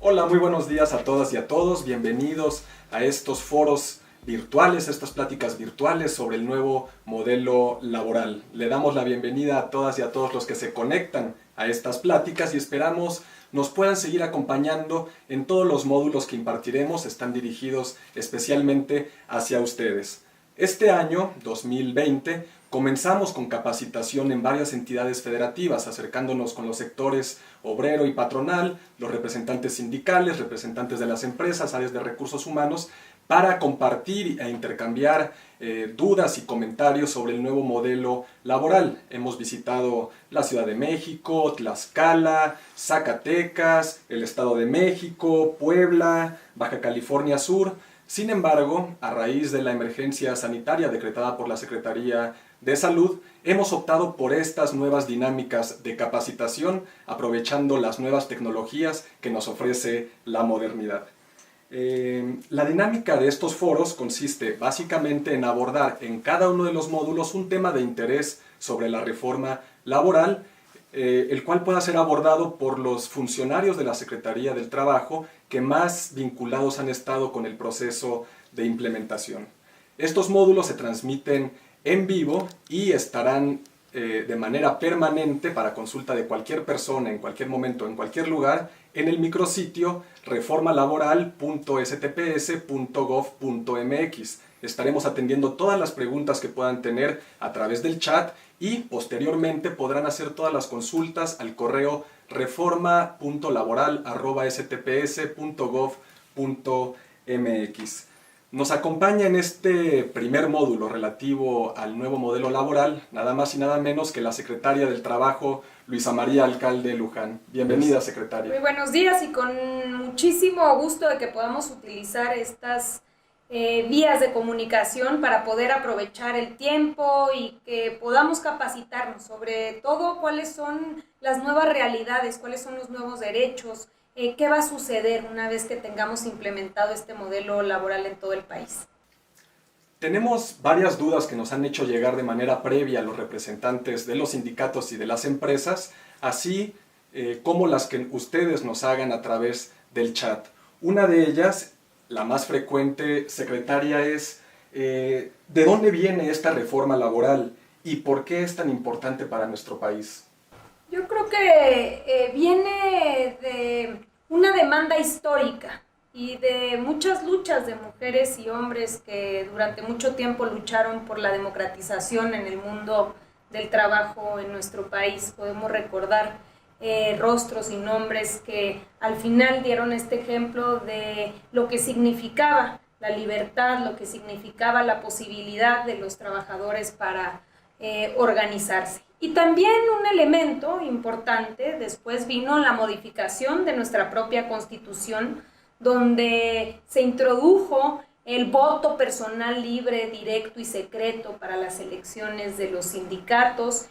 Hola, muy buenos días a todas y a todos. Bienvenidos a estos foros virtuales, estas pláticas virtuales sobre el nuevo modelo laboral. Le damos la bienvenida a todas y a todos los que se conectan a estas pláticas y esperamos nos puedan seguir acompañando en todos los módulos que impartiremos. Están dirigidos especialmente hacia ustedes. Este año, 2020, comenzamos con capacitación en varias entidades federativas, acercándonos con los sectores obrero y patronal, los representantes sindicales, representantes de las empresas, áreas de recursos humanos, para compartir e intercambiar dudas y comentarios sobre el nuevo modelo laboral. Hemos visitado la Ciudad de México, Tlaxcala, Zacatecas, el Estado de México, Puebla, Baja California Sur. Sin embargo, a raíz de la emergencia sanitaria decretada por la Secretaría de Salud, hemos optado por estas nuevas dinámicas de capacitación, aprovechando las nuevas tecnologías que nos ofrece la modernidad. La dinámica de estos foros consiste básicamente en abordar en cada uno de los módulos un tema de interés sobre la reforma laboral, el cual pueda ser abordado por los funcionarios de la Secretaría del Trabajo que más vinculados han estado con el proceso de implementación. Estos módulos se transmiten en vivo y estarán de manera permanente para consulta de cualquier persona en cualquier momento, en cualquier lugar, en el micrositio reformalaboral.stps.gov.mx. Estaremos atendiendo todas las preguntas que puedan tener a través del chat y posteriormente podrán hacer todas las consultas al correo reforma.laboral@stps.gov.mx. Nos acompaña en este primer módulo relativo al nuevo modelo laboral, nada más y nada menos que la secretaria del Trabajo, Luisa María Alcalde Luján. Bienvenida, secretaria. Muy buenos días y con muchísimo gusto de que podamos utilizar estas vías de comunicación para poder aprovechar el tiempo y que podamos capacitarnos sobre todo cuáles son las nuevas realidades, cuáles son los nuevos derechos, qué va a suceder una vez que tengamos implementado este modelo laboral en todo el país. Tenemos varias dudas que nos han hecho llegar de manera previa a los representantes de los sindicatos y de las empresas, así como las que ustedes nos hagan a través del chat. Una de ellas, la más frecuente, secretaria, es ¿de dónde viene esta reforma laboral y por qué es tan importante para nuestro país? Yo creo que viene de una demanda histórica y de muchas luchas de mujeres y hombres que durante mucho tiempo lucharon por la democratización en el mundo del trabajo en nuestro país. Podemos recordar rostros y nombres que al final dieron este ejemplo de lo que significaba la libertad, lo que significaba la posibilidad de los trabajadores para organizarse. Y también un elemento importante, después vino la modificación de nuestra propia Constitución, donde se introdujo el voto personal libre, directo y secreto para las elecciones de los sindicatos.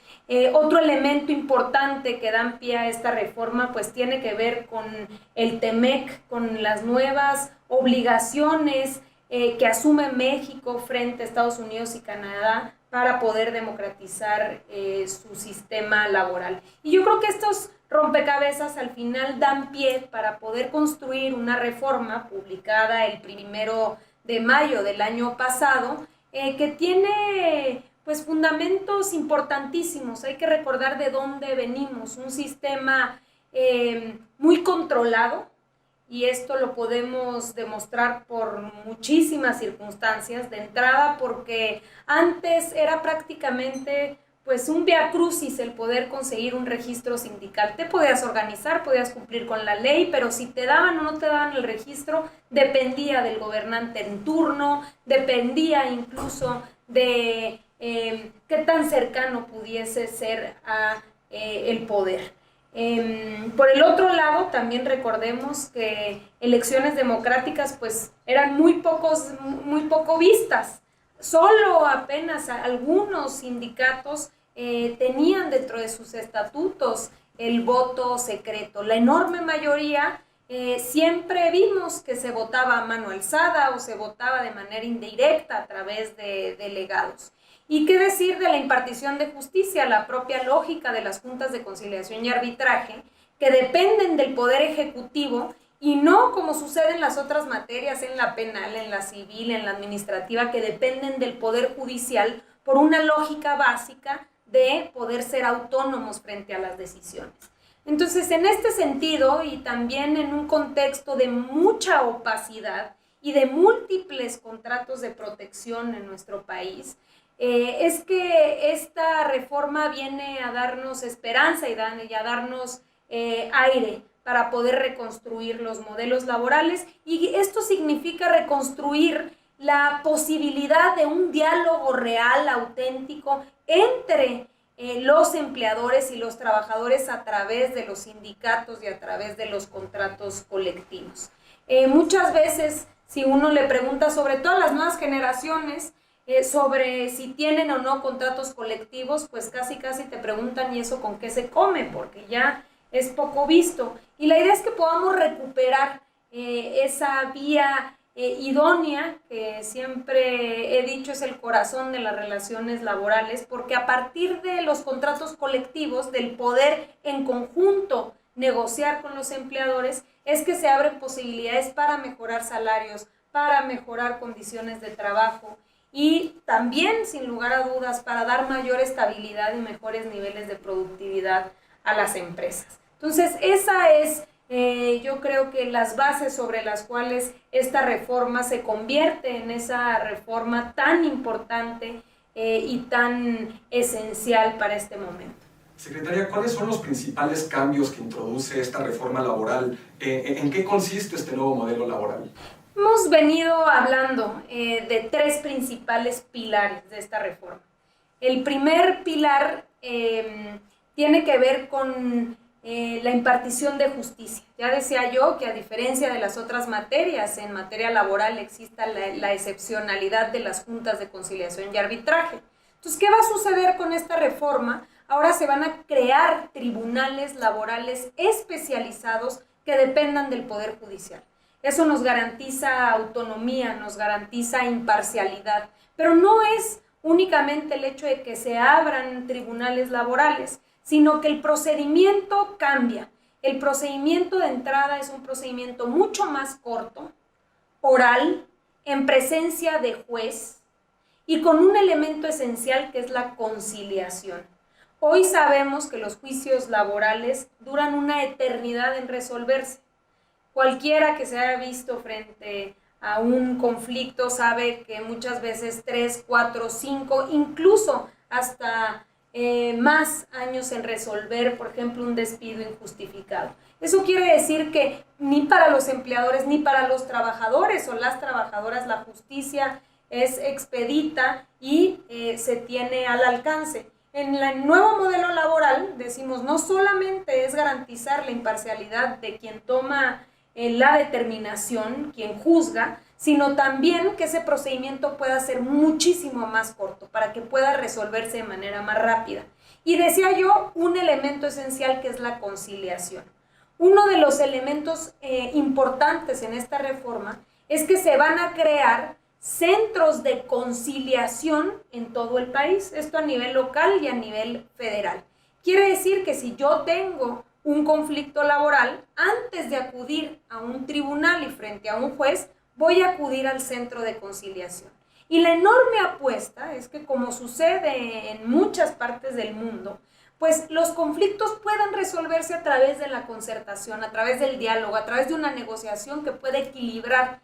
Otro elemento importante que da pie a esta reforma pues tiene que ver con el TEMEC, con las nuevas obligaciones que asume México frente a Estados Unidos y Canadá para poder democratizar su sistema laboral. Y yo creo que estos rompecabezas al final dan pie para poder construir una reforma publicada el 1 de mayo del año pasado que tiene pues fundamentos importantísimos. Hay que recordar de dónde venimos, un sistema muy controlado, y esto lo podemos demostrar por muchísimas circunstancias. De entrada porque antes era prácticamente pues un viacrucis el poder conseguir un registro sindical. Te podías organizar, podías cumplir con la ley, pero si te daban o no te daban el registro dependía del gobernante en turno, dependía incluso de qué tan cercano pudiese ser a el poder. Por el otro lado, también recordemos que elecciones democráticas pues eran muy poco vistas. Solo apenas algunos sindicatos tenían dentro de sus estatutos el voto secreto. La enorme mayoría siempre vimos que se votaba a mano alzada o se votaba de manera indirecta a través de delegados. ¿Y qué decir de la impartición de justicia? La propia lógica de las juntas de conciliación y arbitraje, que dependen del Poder Ejecutivo y no como sucede en las otras materias, en la penal, en la civil, en la administrativa, que dependen del Poder Judicial por una lógica básica de poder ser autónomos frente a las decisiones. Entonces, en este sentido, y también en un contexto de mucha opacidad y de múltiples contratos de protección en nuestro país, es que esta reforma viene a darnos esperanza y a darnos aire para poder reconstruir los modelos laborales, y esto significa reconstruir la posibilidad de un diálogo real, auténtico, entre los empleadores y los trabajadores a través de los sindicatos y a través de los contratos colectivos. Muchas veces, si uno le pregunta, sobre todo a las nuevas generaciones, sobre si tienen o no contratos colectivos, pues casi te preguntan, ¿y eso con qué se come? Porque ya es poco visto. Y la idea es que podamos recuperar esa vía idónea, que siempre he dicho es el corazón de las relaciones laborales, porque a partir de los contratos colectivos, del poder en conjunto negociar con los empleadores, es que se abren posibilidades para mejorar salarios, para mejorar condiciones de trabajo y también, sin lugar a dudas, para dar mayor estabilidad y mejores niveles de productividad a las empresas. Entonces, esa es, yo creo que las bases sobre las cuales esta reforma se convierte en esa reforma tan importante y tan esencial para este momento. Secretaria, ¿cuáles son los principales cambios que introduce esta reforma laboral? ¿En qué consiste este nuevo modelo laboral? Hemos venido hablando de tres principales pilares de esta reforma. El primer pilar tiene que ver con la impartición de justicia. Ya decía yo que, a diferencia de las otras materias, en materia laboral exista la excepcionalidad de las juntas de conciliación y arbitraje. Entonces, ¿qué va a suceder con esta reforma? Ahora se van a crear tribunales laborales especializados que dependan del Poder Judicial. Eso nos garantiza autonomía, nos garantiza imparcialidad, pero no es únicamente el hecho de que se abran tribunales laborales, sino que el procedimiento cambia. El procedimiento de entrada es un procedimiento mucho más corto, oral, en presencia de juez y con un elemento esencial que es la conciliación. Hoy sabemos que los juicios laborales duran una eternidad en resolverse. Cualquiera que se haya visto frente a un conflicto sabe que muchas veces 3, 4, 5, incluso hasta más años en resolver, por ejemplo, un despido injustificado. Eso quiere decir que ni para los empleadores ni para los trabajadores o las trabajadoras la justicia es expedita y se tiene al alcance. En el nuevo modelo laboral decimos, no solamente es garantizar la imparcialidad de quien toma la determinación, quien juzga, sino también que ese procedimiento pueda ser muchísimo más corto para que pueda resolverse de manera más rápida. Y decía yo, un elemento esencial, que es la conciliación. Uno de los elementos importantes en esta reforma es que se van a crear centros de conciliación en todo el país, esto a nivel local y a nivel federal. Quiere decir que si yo tengo un conflicto laboral, antes de acudir a un tribunal y frente a un juez, voy a acudir al centro de conciliación. Y la enorme apuesta es que, como sucede en muchas partes del mundo, pues los conflictos puedan resolverse a través de la concertación, a través del diálogo, a través de una negociación que pueda equilibrar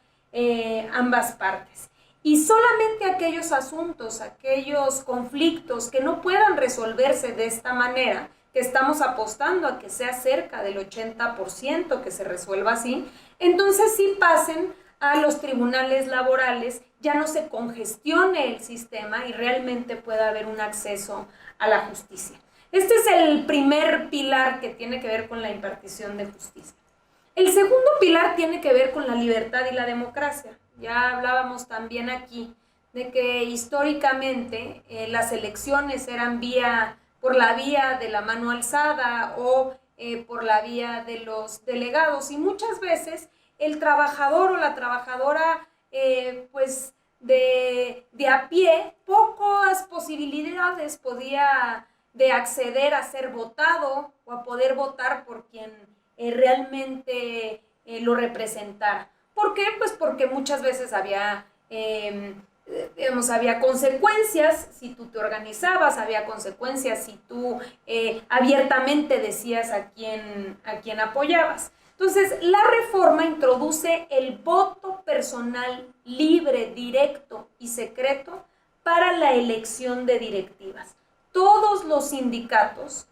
ambas partes. Y solamente aquellos asuntos, aquellos conflictos que no puedan resolverse de esta manera, que estamos apostando a que sea cerca del 80% que se resuelva así, entonces sí pasen a los tribunales laborales, ya no se congestione el sistema y realmente pueda haber un acceso a la justicia. Este es el primer pilar que tiene que ver con la impartición de justicia. El segundo pilar tiene que ver con la libertad y la democracia. Ya hablábamos también aquí de que históricamente las elecciones eran por la vía de la mano alzada o por la vía de los delegados, y muchas veces el trabajador o la trabajadora pues de a pie, pocas posibilidades podía de acceder a ser votado o a poder votar por quien realmente lo representara. ¿Por qué? Pues porque muchas veces había había consecuencias si tú te organizabas, había consecuencias si tú abiertamente decías a quién apoyabas. Entonces, la reforma introduce el voto personal libre, directo y secreto para la elección de directivas. Todos los sindicatos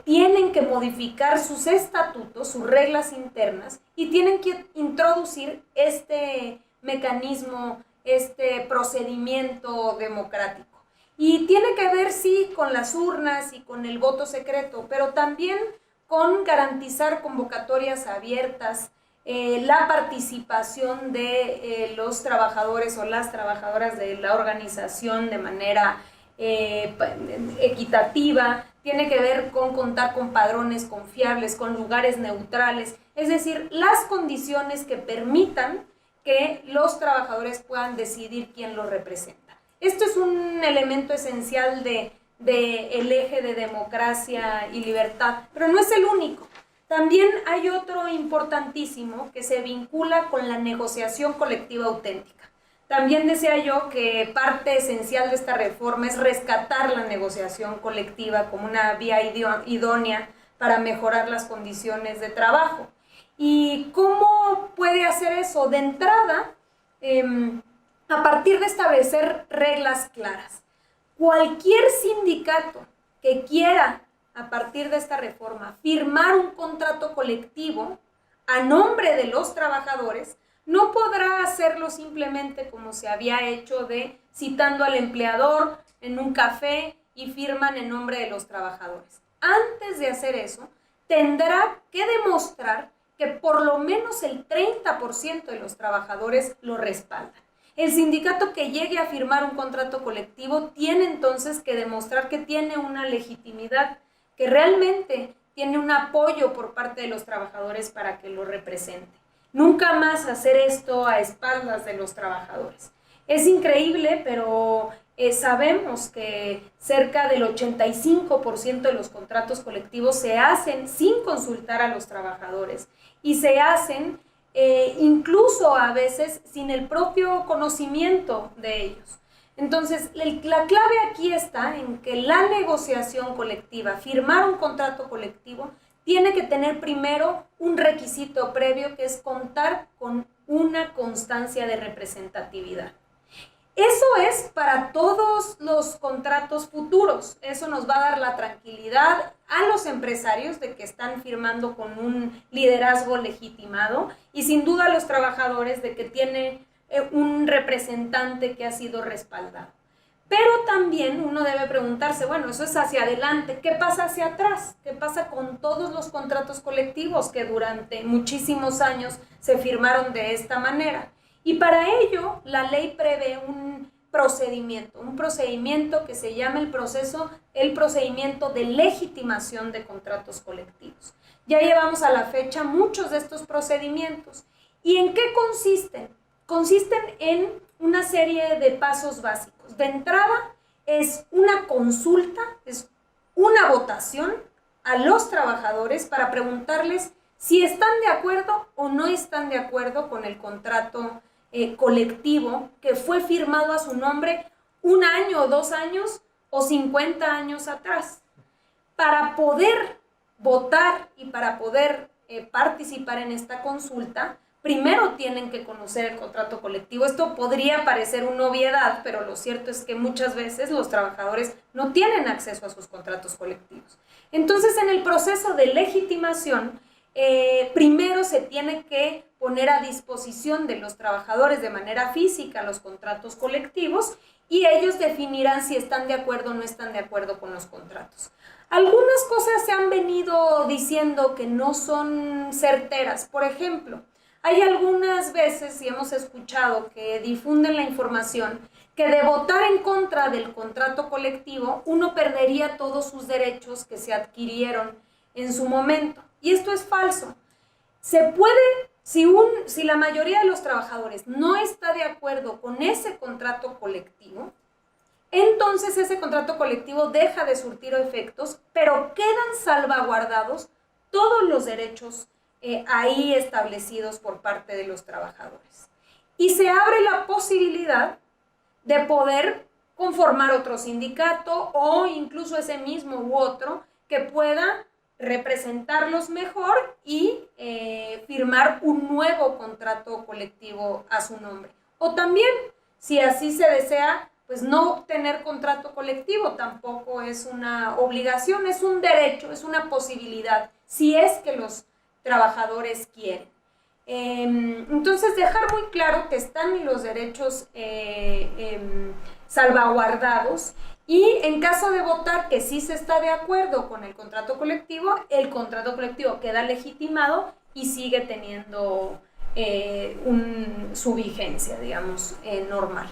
tienen que modificar sus estatutos, sus reglas internas, y tienen que introducir este mecanismo, este procedimiento democrático. Y tiene que ver, sí, con las urnas y con el voto secreto, pero también con garantizar convocatorias abiertas, la participación de los trabajadores o las trabajadoras de la organización de manera equitativa, tiene que ver con contar con padrones confiables, con lugares neutrales, es decir, las condiciones que permitan que los trabajadores puedan decidir quién los representa. Esto es un elemento esencial del eje de democracia y libertad, pero no es el único. También hay otro importantísimo que se vincula con la negociación colectiva auténtica. También decía yo que parte esencial de esta reforma es rescatar la negociación colectiva como una vía idónea para mejorar las condiciones de trabajo. ¿Y cómo puede hacer eso? De entrada, a partir de establecer reglas claras. Cualquier sindicato que quiera, a partir de esta reforma, firmar un contrato colectivo a nombre de los trabajadores, no podrá hacerlo simplemente como se había hecho citando al empleador en un café y firman en nombre de los trabajadores. Antes de hacer eso, tendrá que demostrar que por lo menos el 30% de los trabajadores lo respaldan. El sindicato que llegue a firmar un contrato colectivo tiene entonces que demostrar que tiene una legitimidad, que realmente tiene un apoyo por parte de los trabajadores para que lo represente. Nunca más hacer esto a espaldas de los trabajadores. Es increíble, pero sabemos que cerca del 85% de los contratos colectivos se hacen sin consultar a los trabajadores y se hacen incluso a veces sin el propio conocimiento de ellos. Entonces, la clave aquí está en que la negociación colectiva, firmar un contrato colectivo, tiene que tener primero un requisito previo, que es contar con una constancia de representatividad. Eso es para todos los contratos futuros. Eso nos va a dar la tranquilidad a los empresarios de que están firmando con un liderazgo legitimado, y sin duda a los trabajadores de que tiene un representante que ha sido respaldado. Pero también uno debe preguntarse, bueno, eso es hacia adelante, ¿qué pasa hacia atrás? ¿Qué pasa con todos los contratos colectivos que durante muchísimos años se firmaron de esta manera? Y para ello, la ley prevé un procedimiento que se llama el procedimiento de legitimación de contratos colectivos. Ya llevamos a la fecha muchos de estos procedimientos. ¿Y en qué consisten? Consisten en una serie de pasos básicos. De entrada, es una consulta, es una votación a los trabajadores para preguntarles si están de acuerdo o no están de acuerdo con el contrato colectivo que fue firmado a su nombre 1 año o 2 años o 50 años atrás. Para poder votar y para poder participar en esta consulta, primero tienen que conocer el contrato colectivo. Esto podría parecer una obviedad, pero lo cierto es que muchas veces los trabajadores no tienen acceso a sus contratos colectivos. Entonces, en el proceso de legitimación, primero se tiene que poner a disposición de los trabajadores de manera física los contratos colectivos, y ellos definirán si están de acuerdo o no están de acuerdo con los contratos. Algunas cosas se han venido diciendo que no son certeras. Por ejemplo, hay algunas veces, y hemos escuchado que difunden la información, que de votar en contra del contrato colectivo uno perdería todos sus derechos que se adquirieron en su momento. Y esto es falso. Se puede, si la mayoría de los trabajadores no está de acuerdo con ese contrato colectivo, entonces ese contrato colectivo deja de surtir efectos, pero quedan salvaguardados todos los derechos ahí establecidos por parte de los trabajadores. Y se abre la posibilidad de poder conformar otro sindicato o incluso ese mismo u otro que pueda representarlos mejor y firmar un nuevo contrato colectivo a su nombre. O también, si así se desea, pues no tener contrato colectivo tampoco es una obligación, es un derecho, es una posibilidad, si es que los trabajadores quieren. Entonces, dejar muy claro que están los derechos salvaguardados y en caso de votar que sí se está de acuerdo con el contrato colectivo queda legitimado y sigue teniendo su vigencia, digamos, normal.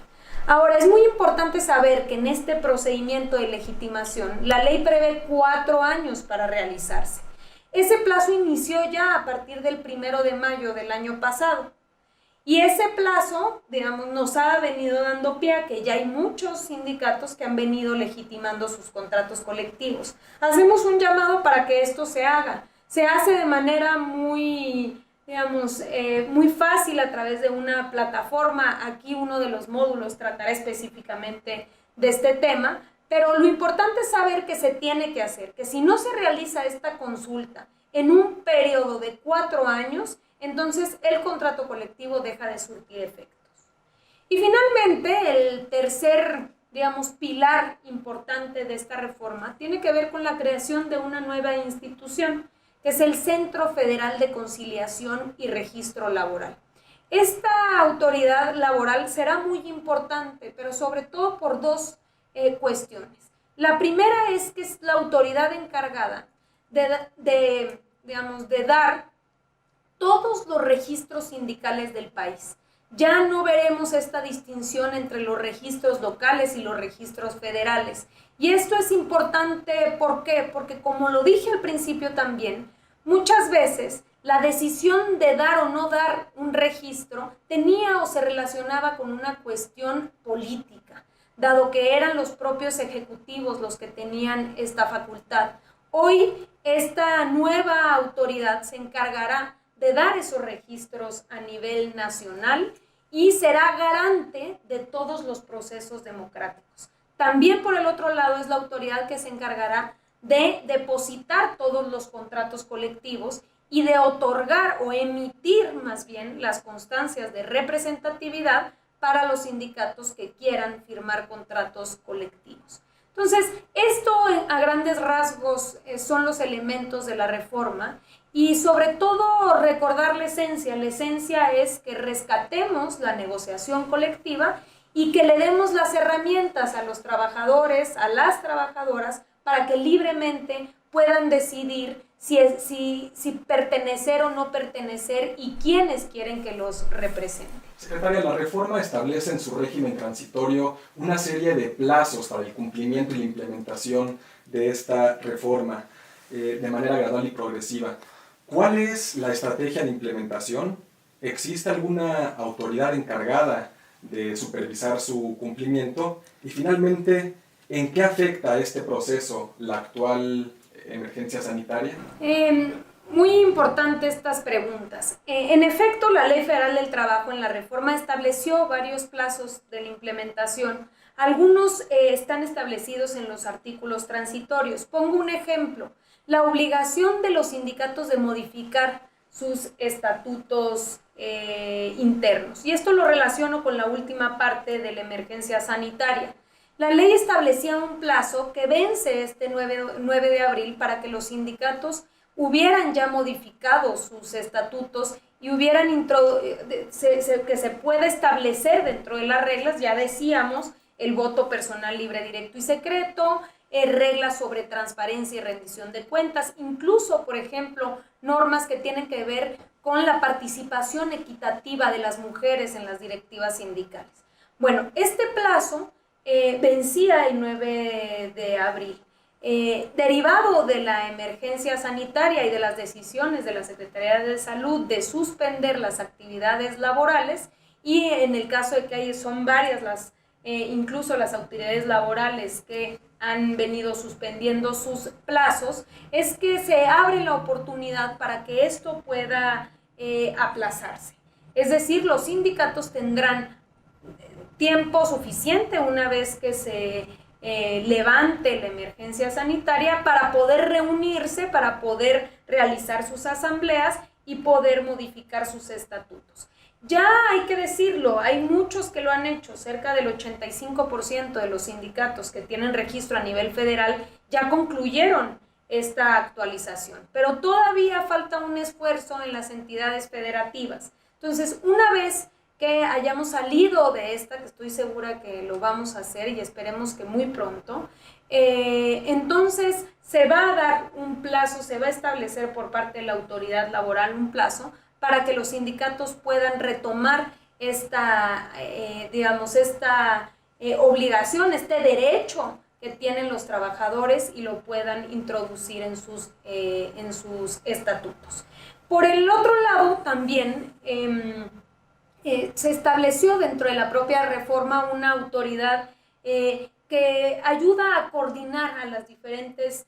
Ahora, es muy importante saber que en este procedimiento de legitimación, la ley prevé 4 años para realizarse. Ese plazo inició ya a partir del 1 de mayo del año pasado. Y ese plazo, digamos, nos ha venido dando pie a que ya hay muchos sindicatos que han venido legitimando sus contratos colectivos. Hacemos un llamado para que esto se haga. Se hace de manera muy, digamos, muy fácil a través de una plataforma. Aquí uno de los módulos tratará específicamente de este tema, pero lo importante es saber que se tiene que hacer, que si no se realiza esta consulta en un periodo de 4 años, entonces el contrato colectivo deja de surtir efectos. Y finalmente, el tercer, digamos, pilar importante de esta reforma tiene que ver con la creación de una nueva institución, que es el Centro Federal de Conciliación y Registro Laboral. Esta autoridad laboral será muy importante, pero sobre todo por 2 cuestiones. La primera es que es la autoridad encargada de dar todos los registros sindicales del país. Ya no veremos esta distinción entre los registros locales y los registros federales. Y esto es importante, ¿por qué? Porque como lo dije al principio también, muchas veces la decisión de dar o no dar un registro tenía o se relacionaba con una cuestión política, dado que eran los propios ejecutivos los que tenían esta facultad. Hoy esta nueva autoridad se encargará de dar esos registros a nivel nacional y será garante de todos los procesos democráticos. También por el otro lado es la autoridad que se encargará de depositar todos los contratos colectivos y de otorgar o emitir más bien las constancias de representatividad para los sindicatos que quieran firmar contratos colectivos. Entonces, esto a grandes rasgos son los elementos de la reforma y sobre todo recordar la esencia. La esencia es que rescatemos la negociación colectiva y que le demos las herramientas a los trabajadores, a las trabajadoras, para que libremente puedan decidir si pertenecer o no pertenecer y quiénes quieren que los representen. Secretaria, la reforma establece en su régimen transitorio una serie de plazos para el cumplimiento y la implementación de esta reforma de manera gradual y progresiva. ¿Cuál es la estrategia de implementación? ¿Existe alguna autoridad encargada de supervisar su cumplimiento? Y finalmente, ¿en qué afecta este proceso la actual emergencia sanitaria? Muy importante estas preguntas. En efecto, la Ley Federal del Trabajo en la reforma estableció varios plazos de la implementación. Algunos están establecidos en los artículos transitorios. Pongo un ejemplo. La obligación de los sindicatos de modificar sus estatutos internos. Y esto lo relaciono con la última parte de la emergencia sanitaria. La ley establecía un plazo que vence este 9 de abril para que los sindicatos hubieran ya modificado sus estatutos y hubieran que se pueda establecer dentro de las reglas, ya decíamos, el voto personal libre, directo y secreto, reglas sobre transparencia y rendición de cuentas, incluso, por ejemplo, normas que tienen que ver con la participación equitativa de las mujeres en las directivas sindicales. Bueno, este plazo vencía el 9 de abril. Derivado de la emergencia sanitaria y de las decisiones de la Secretaría de Salud de suspender las actividades laborales, y en el caso de que son varias incluso las autoridades laborales que han venido suspendiendo sus plazos, es que se abre la oportunidad para que esto pueda aplazarse. Es decir, los sindicatos tendrán tiempo suficiente una vez que se levante la emergencia sanitaria para poder reunirse, para poder realizar sus asambleas y poder modificar sus estatutos. Ya hay que decirlo, hay muchos que lo han hecho, cerca del 85% de los sindicatos que tienen registro a nivel federal ya concluyeron esta actualización, pero todavía falta un esfuerzo en las entidades federativas. Entonces, una vez que hayamos salido de esta, que estoy segura que lo vamos a hacer y esperemos que muy pronto, entonces se va a dar un plazo, se va a establecer por parte de la autoridad laboral un plazo para que los sindicatos puedan retomar esta, obligación, este derecho que tienen los trabajadores y lo puedan introducir en sus estatutos. Por el otro lado, también se estableció dentro de la propia reforma una autoridad que ayuda a coordinar a las diferentes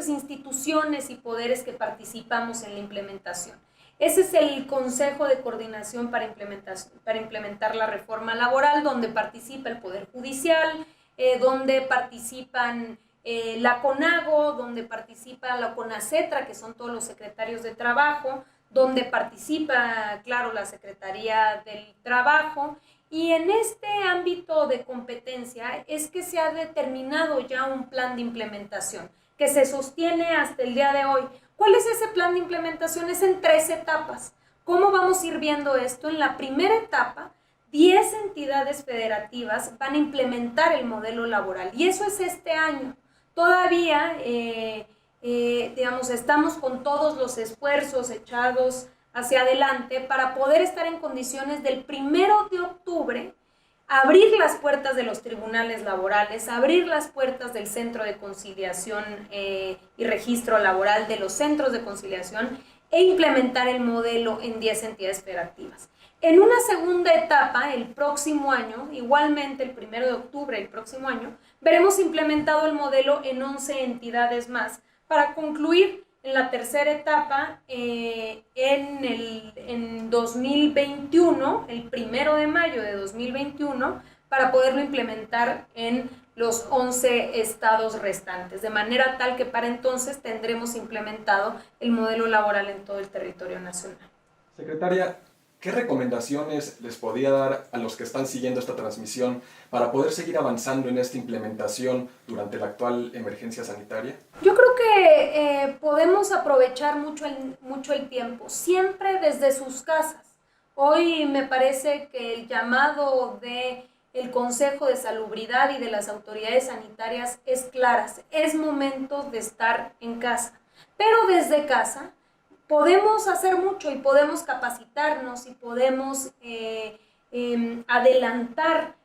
instituciones y poderes que participamos en la implementación. Ese es el Consejo de Coordinación para implementar la reforma laboral, donde participa el Poder Judicial, donde participan la CONAGO, donde participa la CONACETRA, que son todos los secretarios de trabajo, donde participa, claro, la Secretaría del Trabajo. Y en este ámbito de competencia es que se ha determinado ya un plan de implementación que se sostiene hasta el día de hoy. ¿Cuál es ese plan de implementación? Es en 3 etapas. ¿Cómo vamos a ir viendo esto? En la primera etapa, 10 entidades federativas van a implementar el modelo laboral y eso es este año. Todavía, estamos con todos los esfuerzos echados hacia adelante para poder estar en condiciones del 1 de octubre abrir las puertas de los tribunales laborales, abrir las puertas del Centro de Conciliación y Registro Laboral, de los centros de conciliación e implementar el modelo en 10 entidades federativas. En una segunda etapa, el próximo año, igualmente el 1 de octubre del próximo año, veremos implementado el modelo en 11 entidades más para concluir en la tercera etapa en 2021, el 1 de mayo de 2021, para poderlo implementar en los 11 estados restantes, de manera tal que para entonces tendremos implementado el modelo laboral en todo el territorio nacional. Secretaria, ¿qué recomendaciones les podría dar a los que están siguiendo esta transmisión para poder seguir avanzando en esta implementación durante la actual emergencia sanitaria? Yo creo que podemos aprovechar mucho el tiempo, siempre desde sus casas. Hoy me parece que el llamado del Consejo de Salubridad y de las autoridades sanitarias es clara. Es momento de estar en casa, pero desde casa podemos hacer mucho y podemos capacitarnos y podemos adelantar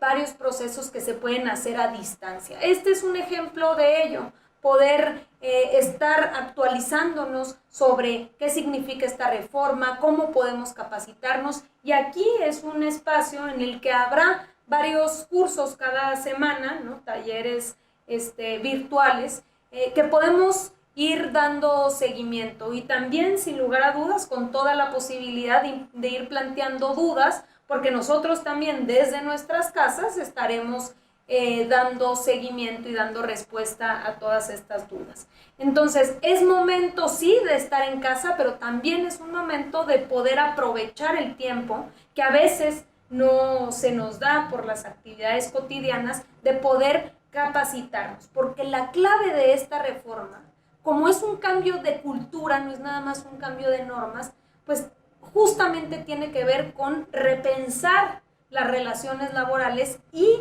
varios procesos que se pueden hacer a distancia. Este es un ejemplo de ello, poder estar actualizándonos sobre qué significa esta reforma, cómo podemos capacitarnos, y aquí es un espacio en el que habrá varios cursos cada semana, ¿no? Talleres virtuales que podemos ir dando seguimiento y también, sin lugar a dudas, con toda la posibilidad de ir planteando dudas, porque nosotros también desde nuestras casas estaremos dando seguimiento y dando respuesta a todas estas dudas. Entonces, es momento sí de estar en casa, pero también es un momento de poder aprovechar el tiempo que a veces no se nos da por las actividades cotidianas, de poder capacitarnos, porque la clave de esta reforma, como es un cambio de cultura, no es nada más un cambio de normas, pues justamente tiene que ver con repensar las relaciones laborales y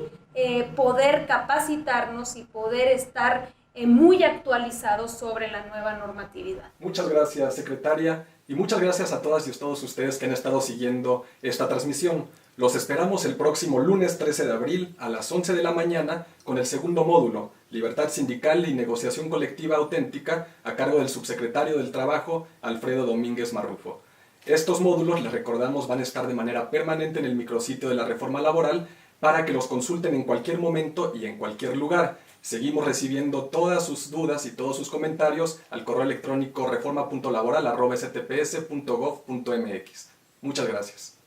poder capacitarnos y poder estar muy actualizados sobre la nueva normatividad. Muchas gracias, secretaria, y muchas gracias a todas y a todos ustedes que han estado siguiendo esta transmisión. Los esperamos el próximo lunes 13 de abril a las 11 de la mañana con el segundo módulo, Libertad Sindical y Negociación Colectiva Auténtica, a cargo del subsecretario del Trabajo, Alfredo Domínguez Marrufo. Estos módulos, les recordamos, van a estar de manera permanente en el micrositio de la Reforma Laboral para que los consulten en cualquier momento y en cualquier lugar. Seguimos recibiendo todas sus dudas y todos sus comentarios al correo electrónico reforma.laboral@stps.gov.mx. Muchas gracias.